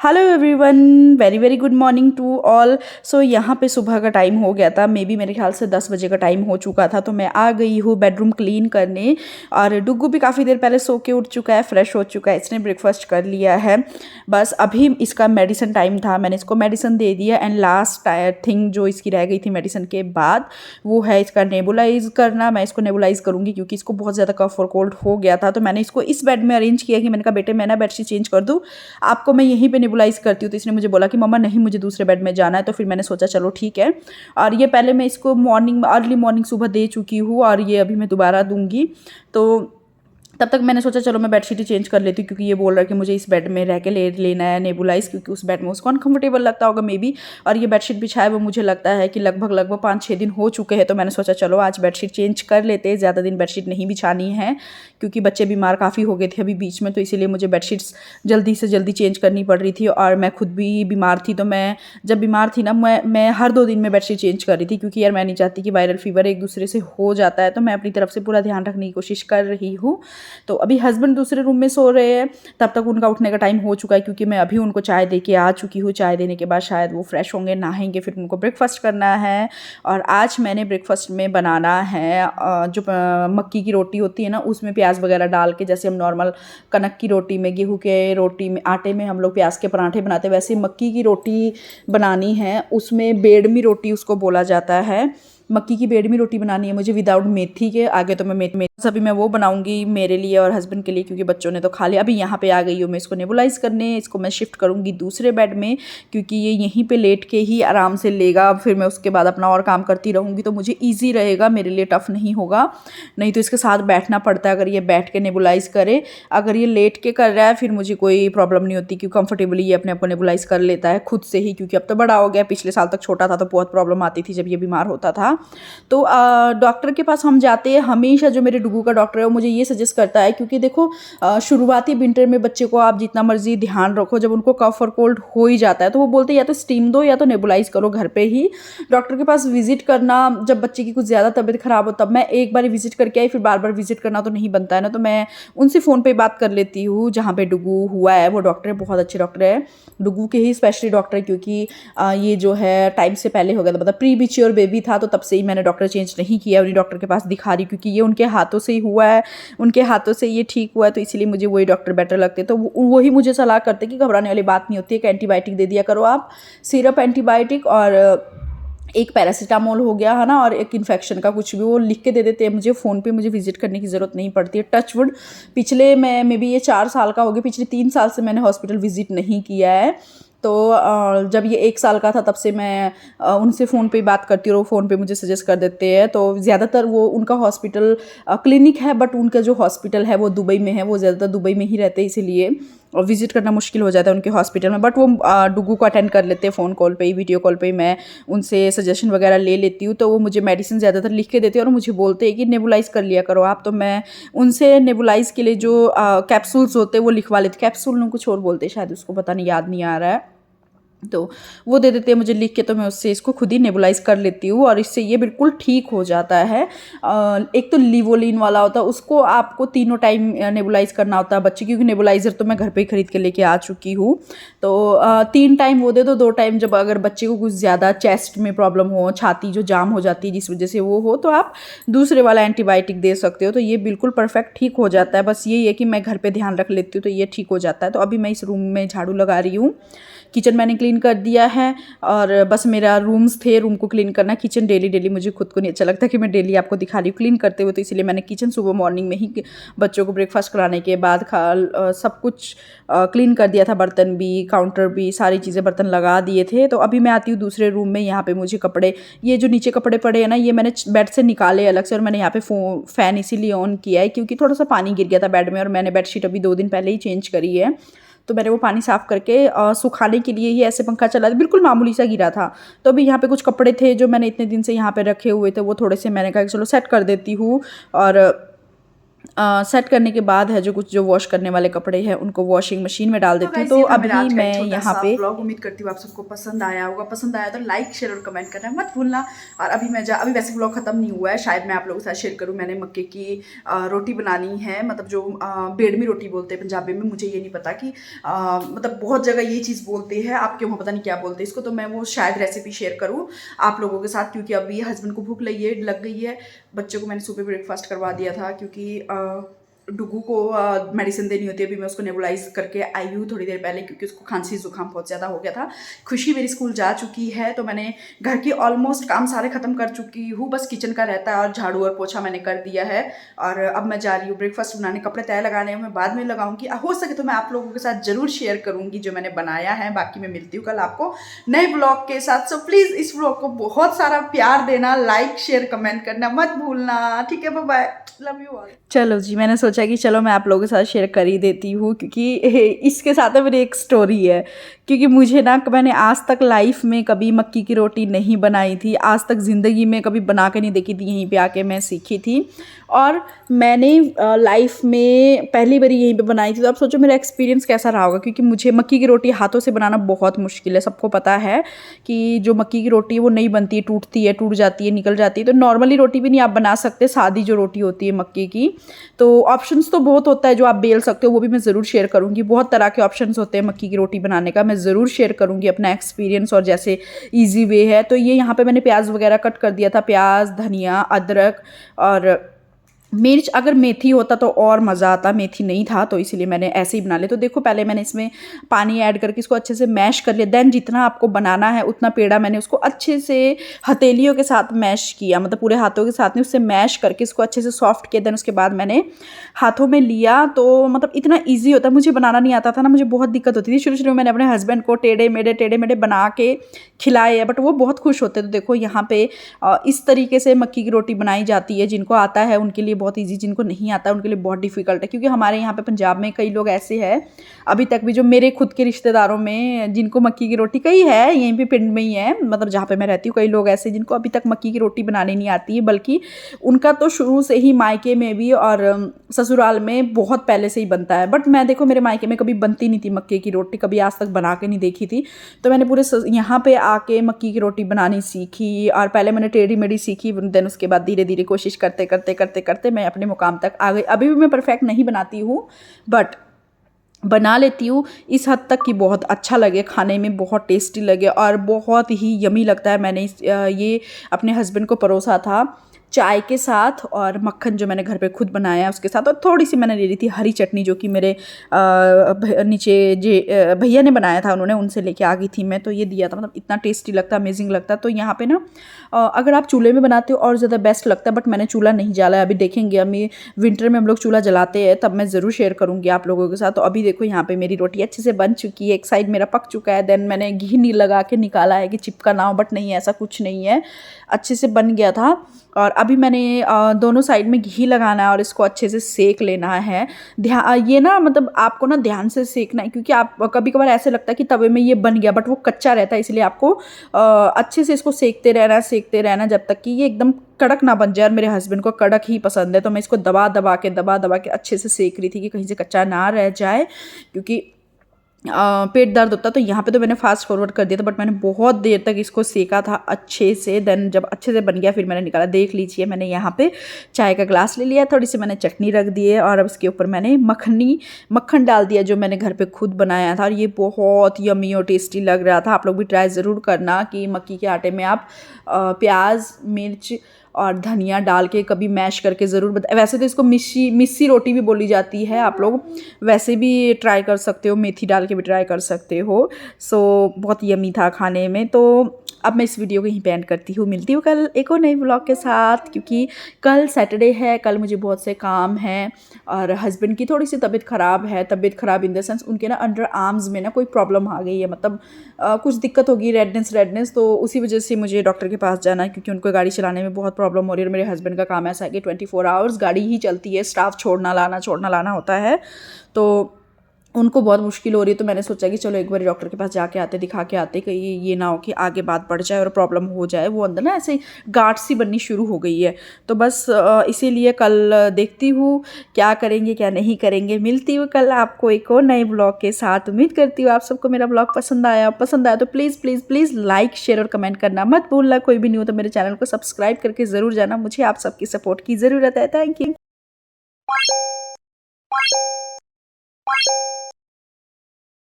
Hello everyone, very very good morning to all. So यहाँ पे सुबह का टाइम हो गया था, मे बी मेरे ख्याल से 10 बजे का टाइम हो चुका था। तो मैं आ गई हूँ बेडरूम क्लीन करने। और डुग्गू भी काफ़ी देर पहले सो के उठ चुका है, फ्रेश हो चुका है, इसने ब्रेकफास्ट कर लिया है। बस अभी इसका मेडिसिन टाइम था, मैंने इसको मेडिसिन दे दिया। एंड लास्ट थिंग जो इसकी रह गई थी मेडिसिन के बाद, वो है इसका नेबुलाइज करना। मैं इसको नेबुलाइज करूँगी क्योंकि इसको बहुत ज़्यादा कफ और कोल्ड हो गया था। तो मैंने इसको इस बेड में अरेंज किया कि मैंने कहा बेटे मैं ना बेडशीट चेंज कर दूँ, आपको मैं यहीं पे नेबुलाइज करती हूँ। तो इसने मुझे बोला कि मम्मा नहीं, मुझे दूसरे बेड में जाना है। तो फिर मैंने सोचा चलो ठीक है। और ये पहले मैं इसको मॉर्निंग अर्ली मॉर्निंग सुबह दे चुकी हूँ और ये अभी मैं दोबारा दूंगी। तो तब तक मैंने सोचा चलो मैं बेडशीट ही चेंज कर लेती हूँ, क्योंकि ये बोल रहा है कि मुझे इस बेड में रह के लेना है नेबुलाइज, क्योंकि उस बेड में उसको अनकंफर्टेबल लगता होगा मे बी। और ये बेडशीट बिछाए वो मुझे लगता है कि लगभग 5-6 दिन हो चुके हैं। तो मैंने सोचा चलो आज बेडशीट चेंज कर लेते हैं, ज़्यादा दिन बेडशीट नहीं बिछानी है, क्योंकि बच्चे बीमार काफ़ी हो गए थे अभी बीच में। तो इसीलिए मुझे बेडशीट्स जल्दी से जल्दी चेंज करनी पड़ रही थी और मैं खुद भी बीमार थी। तो मैं जब बीमार थी ना, मैं हर 2 दिन में बेडशीट चेंज कर रही थी, क्योंकि यार मैं नहीं चाहती कि वायरल फीवर एक दूसरे से हो जाता है। तो मैं अपनी तरफ से पूरा ध्यान रखने की कोशिश कर रही हूँ। तो अभी हस्बैंड दूसरे रूम में सो रहे हैं, तब तक उनका उठने का टाइम हो चुका है, क्योंकि मैं अभी उनको चाय दे के आ चुकी हूँ। चाय देने के बाद शायद वो फ्रेश होंगे, नहाएंगे, फिर उनको ब्रेकफास्ट करना है। और आज मैंने ब्रेकफास्ट में बनाना है जो मक्की की रोटी होती है ना, उसमें प्याज वगैरह डाल के, जैसे हम नॉर्मल कनक की रोटी में, गेहूं के रोटी में, आटे में हम लोग प्याज के पराठे बनाते हैं, वैसे मक्की की रोटी बनानी है। उसमें बेडमी रोटी उसको बोला जाता है। मक्की की बेडमी रोटी बनानी है मुझे विदाउट मेथी के। आगे तो मैं मेथी अभी मैं वो बनाऊंगी मेरे लिए और हस्बैंड के लिए, क्योंकि बच्चों ने तो खा लिया। अभी यहाँ पे आ गई हूँ मैं इसको नेबुलाइज करने। इसको मैं शिफ्ट करूँगी दूसरे बेड में, क्योंकि ये यहीं पे लेट के ही आराम से लेगा। फिर मैं उसके बाद अपना और काम करती रहूँगी, तो मुझे ईजी रहेगा, मेरे लिए टफ नहीं होगा। नहीं तो इसके साथ बैठना पड़ता है अगर ये बैठ के नेबुलाइज करे। अगर ये लेट के कर रहा है फिर मुझे कोई प्रॉब्लम नहीं होती, क्योंकि कंफर्टेबली ये अपने आप को नेबुलाइज कर लेता है खुद से ही, क्योंकि अब तो बड़ा हो गया। पिछले साल तक छोटा था तो बहुत प्रॉब्लम आती थी जब ये बीमार होता था। तो डॉक्टर के पास हम जाते हैं हमेशा। जो मेरे डुगू का डॉक्टर है वो मुझे ये सजेस्ट करता है, क्योंकि देखो शुरुआती विंटर में बच्चे को आप जितना मर्जी ध्यान रखो, जब उनको कफ और कोल्ड हो ही जाता है तो वो बोलते हैं या तो स्टीम दो या तो नेबुलाइज करो घर पे ही। डॉक्टर के पास विजिट करना, जब बच्चे की कुछ ज़्यादा तबीयत खराब हो तब मैं एक बार विजिट करके आई, फिर बार बार विजिट करना तो नहीं बनता है ना। तो मैं उनसे फ़ोन पे बात कर लेती हूँ जहाँ पे डुगू हुआ है। वो डॉक्टर है, बहुत अच्छे डॉक्टर है, डुगू के ही स्पेशली डॉक्टर है, क्योंकि ये जो है टाइम से पहले हो गया था, मतलब प्री मैच्योर बेबी था। तो तब से ही मैंने डॉक्टर चेंज नहीं किया, उन्हीं डॉक्टर के पास दिखा रही, क्योंकि ये उनके हाथों से ही हुआ है, उनके हाथों से ये ठीक हुआ है। तो इसीलिए मुझे वही डॉक्टर बेटर लगते। तो वही मुझे सलाह करते कि घबराने वाली बात नहीं होती है, कि एंटीबायोटिक दे दिया करो आप, सिरप एंटीबायोटिक, और एक पैरासीटामोल हो गया है ना, और एक इन्फेक्शन का कुछ भी वो लिख के दे देते हैं मुझे फ़ोन पे। मुझे विजिट करने की ज़रूरत नहीं पड़ती है, टचवुड। पिछले मैं मे बी ये 4 साल का हो गया, पिछले 3 साल से मैंने हॉस्पिटल विजिट नहीं किया है। तो जब ये 1 साल का था तब से मैं उनसे फ़ोन पे बात करती हूँ और वो फ़ोन पे मुझे सजेस्ट कर देते हैं। तो ज़्यादातर वो उनका हॉस्पिटल क्लिनिक है, बट उनका जो हॉस्पिटल है वो दुबई में है, वो ज़्यादातर दुबई में ही रहते हैं, इसीलिए और विजिट करना मुश्किल हो जाता है उनके हॉस्पिटल में। बट वो डुगू को अटेंड कर लेते हैं फ़ोन कॉल पे ही, वीडियो कॉल पे ही मैं उनसे सजेशन वगैरह ले लेती हूँ। तो वो मुझे मेडिसिन ज़्यादातर लिख के देते हैं और मुझे बोलते हैं कि नेबुलाइज कर लिया करो आप। तो मैं उनसे नेबुलाइज के लिए जो कैप्सूल्स होते हैं वो लिखवा लेती। कैप्सूल में कुछ और बोलते हैं शायद, उसको पता नहीं, याद नहीं आ रहा है। तो वो दे देते हैं मुझे लिख के, तो मैं उससे इसको खुद ही नेबुलाइज कर लेती हूँ और इससे ये बिल्कुल ठीक हो जाता है। एक तो लिवोलिन वाला होता है, उसको आपको तीनों टाइम नेबुलाइज करना होता है बच्चे, क्योंकि नेबुलाइजर तो मैं घर पे ही खरीद के लेके आ चुकी हूँ। तो 3 टाइम वो दे दो, 2 टाइम जब अगर बच्चे को कुछ ज़्यादा चेस्ट में प्रॉब्लम हो, छाती जो जाम हो जाती है जिस वजह से वो हो, तो आप दूसरे वाला एंटीबायोटिक दे सकते हो। तो ये बिल्कुल परफेक्ट ठीक हो जाता है। बस यही है कि मैं घर पर ध्यान रख लेती हूँ तो ये ठीक हो जाता है। तो अभी मैं इस रूम में झाड़ू लगा रही हूँ। किचन मैंने क्लीन कर दिया है और बस मेरा रूम्स थे, रूम को क्लीन करना। किचन डेली मुझे खुद को नहीं अच्छा लगता कि मैं डेली आपको दिखा रही हूँ क्लीन करते हुए, तो इसलिए मैंने किचन सुबह मॉर्निंग में ही बच्चों को ब्रेकफास्ट कराने के बाद सब कुछ क्लीन कर दिया था। बर्तन भी, काउंटर भी, सारी चीज़ें बर्तन लगा दिए थे। तो अभी मैं आती हूँ दूसरे रूम में। यहाँ पे मुझे कपड़े, ये जो नीचे कपड़े पड़े हैं ना, ये मैंने बेड से निकाले अलग से, और मैंने यहाँ पे फ़ैन इसीलिए ऑन किया है क्योंकि थोड़ा सा पानी गिर गया था बेड में, और मैंने बेडशीट अभी 2 दिन पहले ही चेंज करी है। तो मैंने वो पानी साफ़ करके सुखाने के लिए ही ऐसे पंखा चला था, बिल्कुल मामूली सा गिरा था। तो अभी यहाँ पे कुछ कपड़े थे जो मैंने इतने दिन से यहाँ पे रखे हुए थे, वो थोड़े से मैंने कहा कि चलो सेट कर देती हूँ। और सेट करने के बाद है जो कुछ जो वॉश करने वाले कपड़े हैं उनको वॉशिंग मशीन में डाल देती हूँ। तो अभी मैं यहाँ पे व्लॉग उम्मीद करती हूँ आप सबको पसंद आया होगा। पसंद आया तो लाइक शेयर और कमेंट करना मत भूलना। और अभी वैसे व्लॉग खत्म नहीं हुआ है, शायद मैं आप लोगों के साथ शेयर करूँ। मैंने मक्के की रोटी बनानी है, मतलब जो बेडमी रोटी बोलते हैं पंजाबी में, मुझे ये नहीं पता कि मतलब बहुत जगह ये चीज़ बोलते हैं, आपके वहाँ पता नहीं क्या बोलते हैं इसको। तो मैं वो शायद रेसिपी शेयर करूँ आप लोगों के साथ, क्योंकि अभी हस्बैंड को भूख लग गई है। बच्चों को मैंने सुबह ब्रेकफास्ट करवा दिया था, क्योंकि डुगू को मेडिसिन देनी होती है। अभी मैं उसको नेबुलाइज करके आई हूँ थोड़ी देर पहले, क्योंकि उसको खांसी जुकाम बहुत ज़्यादा हो गया था। खुशी मेरी स्कूल जा चुकी है, तो मैंने घर की ऑलमोस्ट काम सारे ख़त्म कर चुकी हूँ, बस किचन का रहता है और झाड़ू और पोछा मैंने कर दिया है। और अब मैं जा रही हूँ ब्रेकफास्ट बनाने। कपड़े तय लगाने हैं, मैं बाद में लगाऊंगी, हो सके तो मैं आप लोगों के साथ ज़रूर शेयर करूँगी जो मैंने बनाया है। बाकी मैं मिलती हूँ कल आपको नए ब्लॉग के साथ। सो प्लीज़ इस ब्लॉग को बहुत सारा प्यार देना, लाइक शेयर कमेंट करना मत भूलना, ठीक है? Bye bye, love you all. चलो जी, मैंने सोचा कि चलो मैं आप लोगों के साथ शेयर कर ही देती हूँ, क्योंकि इसके साथ में मेरी एक स्टोरी है। क्योंकि मुझे ना, मैंने आज तक लाइफ में कभी मक्की की रोटी नहीं बनाई थी, आज तक ज़िंदगी में कभी बना के नहीं देखी थी, यहीं पे आके मैं सीखी थी। और मैंने लाइफ में पहली बारी यहीं पे बनाई थी। तो आप सोचो मेरा एक्सपीरियंस कैसा रहा होगा, क्योंकि मुझे मक्की की रोटी हाथों से बनाना बहुत मुश्किल है। सबको पता है कि जो मक्की की रोटी है वो नहीं बनती है, टूटती है, टूट जाती है, निकल जाती है। तो नॉर्मली रोटी भी नहीं आप बना सकते, सादी जो रोटी होती है मक्की की। तो ऑप्शंस तो बहुत होता है जो आप बेल सकते हो, वो भी मैं ज़रूर शेयर करूँगी। बहुत तरह के ऑप्शंस होते हैं मक्की की रोटी बनाने का, मैं ज़रूर शेयर करूँगी अपना एक्सपीरियंस और जैसे ईजी वे है। तो ये यहाँ पे मैंने प्याज वगैरह कट कर दिया था, प्याज, धनिया, अदरक और मिर्च। अगर मेथी होता तो और मज़ा आता, मेथी नहीं था तो इसलिए मैंने ऐसे ही बना लिया। तो देखो पहले मैंने इसमें पानी ऐड करके इसको अच्छे से मैश कर लिया। देन जितना आपको बनाना है उतना पेड़ा मैंने उसको अच्छे से हथेलियों के साथ मैश किया, मतलब पूरे हाथों के साथ नहीं, उससे मैश करके इसको अच्छे से सॉफ्ट किया। देन उसके बाद मैंने हाथों में लिया। तो मतलब इतना ईजी होता है, मुझे बनाना नहीं आता था ना, मुझे बहुत दिक्कत होती थी। शुरू शुरू में मैंने अपने हस्बैंड को टेढ़े मेढ़े बना के खिलाए हैं, बट वो बहुत खुश होते। तो देखो यहाँ पे इस तरीके से मक्की की रोटी बनाई जाती है। जिनको आता है उनके लिए बहुत ईजी, जिनको नहीं आता उनके लिए बहुत डिफिकल्ट है। क्योंकि हमारे यहाँ पे पंजाब में कई लोग ऐसे हैं अभी तक भी, जो मेरे खुद के रिश्तेदारों में, जिनको मक्की की रोटी, कई है यहीं पे पिंड में ही है, मतलब जहाँ पे मैं रहती हूँ, कई लोग ऐसे जिनको अभी तक मक्की की रोटी बनानी नहीं आती है। बल्कि उनका तो शुरू से ही मायके में भी और ससुराल में बहुत पहले से ही बनता है। बट मैं देखो मेरे मायके में कभी बनती नहीं थी मक्की की रोटी, कभी आज तक बना के नहीं देखी थी। तो मैंने पूरे यहाँ पे आके मक्की की रोटी बनानी सीखी। और पहले मैंने टेढ़ी मेढ़ी सीखी, देन उसके बाद धीरे धीरे कोशिश करते करते करते करते मैं अपने मुकाम तक आ गई। अभी भी मैं परफेक्ट नहीं बनाती हूँ, बट बना लेती हूँ इस हद तक कि बहुत अच्छा लगे, खाने में बहुत टेस्टी लगे और बहुत ही यमी लगता है। मैंने ये अपने हस्बैंड को परोसा था चाय के साथ, और मक्खन जो मैंने घर पे खुद बनाया उसके साथ, और थोड़ी सी मैंने ले ली थी हरी चटनी जो कि मेरे नीचे भैया ने बनाया था, उन्होंने, उनसे लेके आ गई थी मैं। तो ये दिया था, मतलब इतना टेस्टी लगता, अमेजिंग लगता। तो यहाँ पे ना अगर आप चूल्हे में बनाते हो और ज़्यादा बेस्ट लगता है, बट मैंने चूल्हा नहीं जला है। अभी देखेंगे, अभी विंटर में हम लोग चूल्हा जलाते हैं, तब मैं ज़रूर शेयर करूँगी आप लोगों के साथ। तो अभी देखो यहाँ पे मेरी रोटी अच्छे से बन चुकी है, एक साइड मेरा पक चुका है। देन मैंने घी नहीं लगा के निकाला है कि चिपका ना हो, बट नहीं, ऐसा कुछ नहीं है, अच्छे से बन गया था। और अभी मैंने दोनों साइड में घी लगाना है और इसको अच्छे से सेक लेना है। ये ना, मतलब आपको ना ध्यान से सेकना है, क्योंकि आप कभी कभार ऐसे लगता है कि तवे में ये बन गया, बट वो कच्चा रहता है। इसलिए आपको अच्छे से इसको सेकते रहना जब तक कि ये एकदम कड़क ना बन जाए। और मेरे हस्बैंड को कड़क ही पसंद है, तो मैं इसको दबा दबा के अच्छे से सेक रही थी कि कहीं से कच्चा ना रह जाए, क्योंकि पेट दर्द होता। तो यहाँ पे तो मैंने फास्ट फॉरवर्ड कर दिया था, बट मैंने बहुत देर तक इसको सेका था अच्छे से। देन जब अच्छे से बन गया फिर मैंने निकाला। देख लीजिए, मैंने यहाँ पे चाय का ग्लास ले लिया, थोड़ी सी मैंने चटनी रख दी है, और अब इसके ऊपर मैंने मक्खन डाल दिया जो मैंने घर पे खुद बनाया था। और ये बहुत यमी और टेस्टी लग रहा था। आप लोग भी ट्राई ज़रूर करना कि मक्की के आटे में आप प्याज, मिर्च और धनिया डाल के कभी मैश करके ज़रूर वैसे तो इसको मिस्सी रोटी भी बोली जाती है, आप लोग वैसे भी ट्राई कर सकते हो, मेथी डाल के भी ट्राई कर सकते हो। सो बहुत यमी था खाने में। तो अब मैं इस वीडियो को यहीं पे एंड करती हूँ, मिलती हूँ कल एक और नई व्लॉग के साथ, क्योंकि कल सैटरडे है, कल मुझे बहुत से काम हैं। और हस्बैंड की थोड़ी सी तबीयत ख़राब इन द सेंस उनके ना अंडर आर्म्स में ना कोई प्रॉब्लम आ गई है, मतलब कुछ दिक्कत होगी, रेडनेस। तो उसी वजह से मुझे डॉक्टर के पास जाना है, क्योंकि उनको गाड़ी चलाने में बहुत प्रॉब्लम हो रही है। और मेरे हस्बैंड का काम ऐसा है कि 24 आवर्स गाड़ी ही चलती है, स्टाफ छोड़ना लाना होता है। तो उनको बहुत मुश्किल हो रही है, तो मैंने सोचा कि चलो एक बार डॉक्टर के पास जाके आते, दिखा के आते, कहीं ये ना हो कि आगे बात बढ़ जाए और प्रॉब्लम हो जाए। वो अंदर ना ऐसे गांठ सी बननी शुरू हो गई है। तो बस इसीलिए कल देखती हूँ क्या करेंगे क्या नहीं करेंगे। मिलती हूँ कल आपको एक और नए ब्लॉग के साथ। उम्मीद करती हूँ आप सबको मेरा ब्लॉग पसंद आया तो please please please like share और कमेंट करना मत भूलना। कोई भी नहीं हो तो मेरे चैनल को सब्सक्राइब करके ज़रूर जाना। मुझे आप सबकी सपोर्ट की ज़रूरत है। Thank you.